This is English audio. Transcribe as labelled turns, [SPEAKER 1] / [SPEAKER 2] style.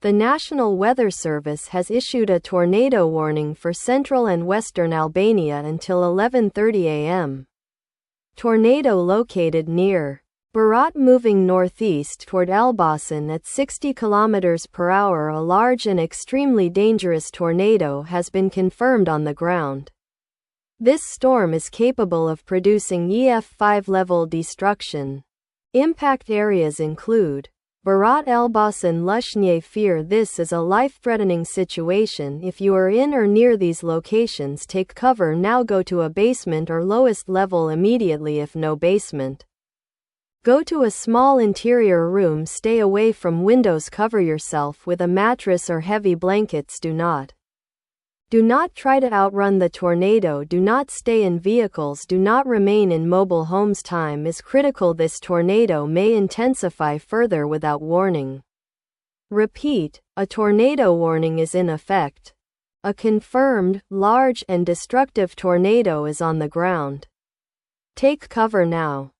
[SPEAKER 1] The National Weather Service has issued a tornado warning for central and western Albania until 11:30 a.m. Tornado located near Berat moving northeast toward Elbasan at 60 km per hour. A large and extremely dangerous tornado has been confirmed on the ground. This storm is capable of producing EF5 level destruction. Impact areas include Berat, Elbasan, Lushnje. Fear this is a life-threatening situation. If you are in or near these locations, take cover now. Go to a basement or lowest level immediately if no basement. Go to a small interior room. Stay away from windows. Cover yourself with a mattress or heavy blankets. Do not try to outrun the tornado. Do not stay in vehicles. Do not remain in mobile homes. Time is critical. This tornado may intensify further without warning. Repeat, a tornado warning is in effect. A confirmed, large, and destructive tornado is on the ground. Take cover now.